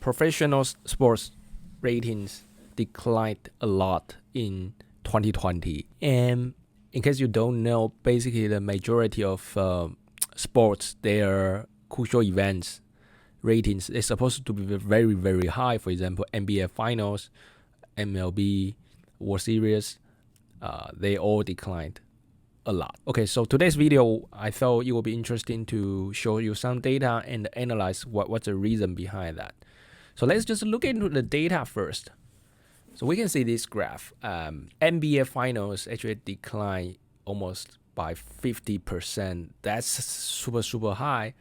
professional sports ratings declined a lot in 2020. And in case you don't know, basically the majority of sports, their crucial events ratings is supposed to be very, very high. For example, NBA Finals, MLB, World Series, they all declined a lot. Okay, so today's video, I thought it would be interesting to show you some data and analyze what's the reason behind that. So let's just look into the data first. So we can see this graph. NBA Finals actually declined almost by 50%. That's super high.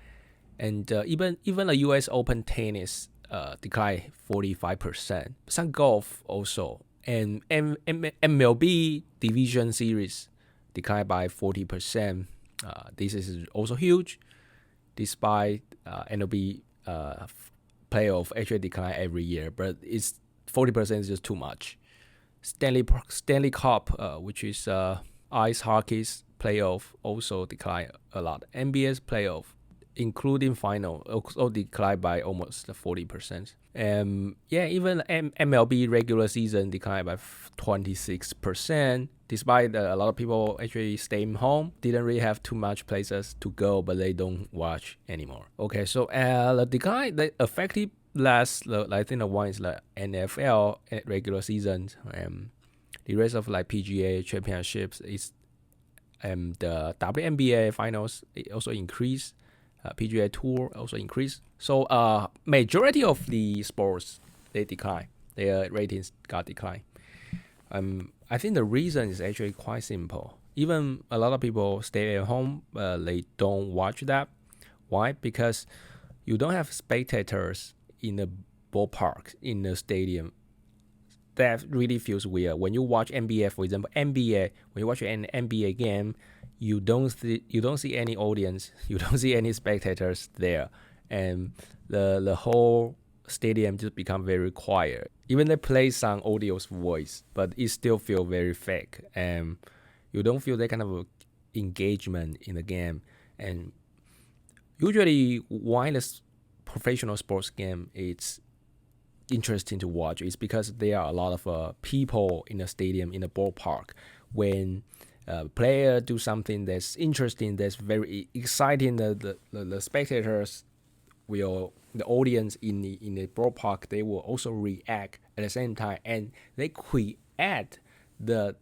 And even the US Open tennis declined 45%. Some golf also. And MLB Division Series declined by 40%. This is also huge, despite MLB playoff actually decline every year, but it's 40% is just too much. Stanley Cup, which is ice hockey's playoff, also declined a lot. NBA's playoff, including final, also declined by almost 40%. Even MLB regular season declined by 26%. Despite a lot of people actually staying home, didn't really have too much places to go, but they don't watch anymore. Okay, so the decline that affected last, I think the one is like NFL regular season, the rest of like PGA championships is, the WNBA finals it also increased. PGA Tour also increased. So majority of the sports, they decline. Their ratings got declined. I think the reason is actually quite simple. Even a lot of people stay at home, they don't watch that. Why? Because you don't have spectators in the ballpark, in the stadium. That really feels weird. When you watch NBA, for example, when you watch an NBA game, you don't see any audience, you don't see any spectators there, and the whole stadium just become very quiet. Even they play some audio's voice, but it still feel very fake, and you don't feel that kind of engagement in the game. And usually, why the professional sports game it's interesting to watch is because there are a lot of people in the stadium, in the ballpark. When player do something that's interesting, that's very exciting, the spectators will, the audience in the ballpark, they will also react at the same time, and they create the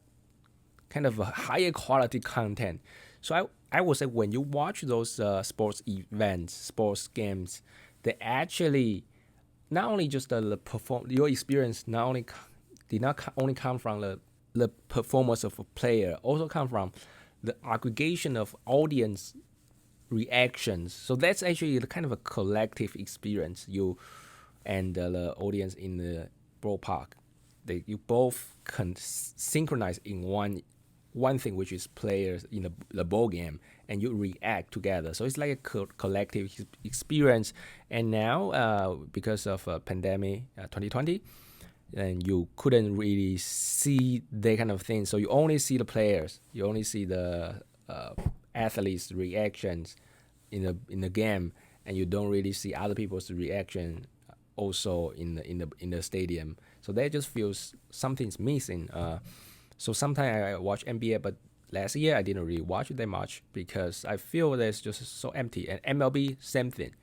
kind of a higher quality content. So I would say when you watch those sports events, sports games, they actually not only just your experience did not only come from the performance of a player, also come from the aggregation of audience reactions. So that's actually the kind of a collective experience. You and the audience in the ballpark, you both can synchronize in one thing, which is players in the ball game, and you react together. So it's like a collective experience. And now, because of pandemic 2020, and you couldn't really see that kind of thing. So you only see the players, you only see the athletes' reactions in the game, and you don't really see other people's reaction also in the stadium. So that just feels something's missing. So sometimes I watch NBA, but last year I didn't really watch it that much because I feel that it's just so empty. And MLB, same thing.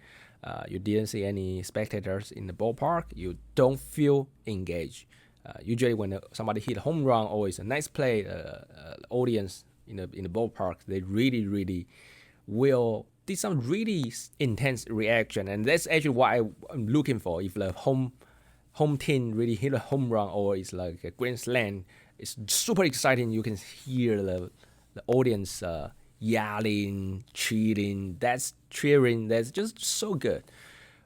You didn't see any spectators in the ballpark. You don't feel engaged. Usually when somebody hit a home run or it's a nice play, audience in the ballpark, they really will did some really intense reaction, and that's actually what I'm looking for. If the home team really hit a home run or it's like a grand slam, it's super exciting. You can hear the audience yelling, cheering, that's cheering. That's just so good.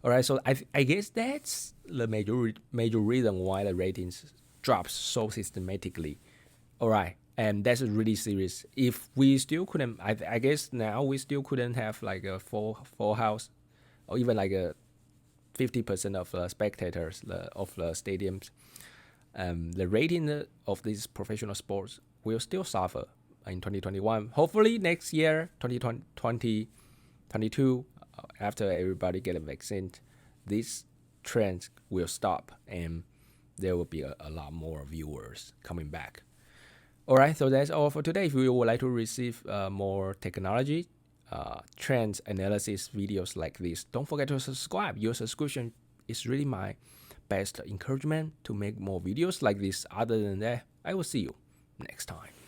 All right, so I guess that's the major reason why the ratings drops so systematically. All right, and that's really serious. If we still couldn't, I guess now we still couldn't have like a full house, or even like a 50% of spectators of the stadiums. The rating of these professional sports will still suffer in 2021. Hopefully next year, 2022, after everybody get a vaccine, this trends will stop and there will be a lot more viewers coming back. All right, so that's all for today. If you would like to receive more technology trends analysis videos like this, don't forget to subscribe. Your subscription is really my best encouragement to make more videos like this. Other than that, I will see you next time.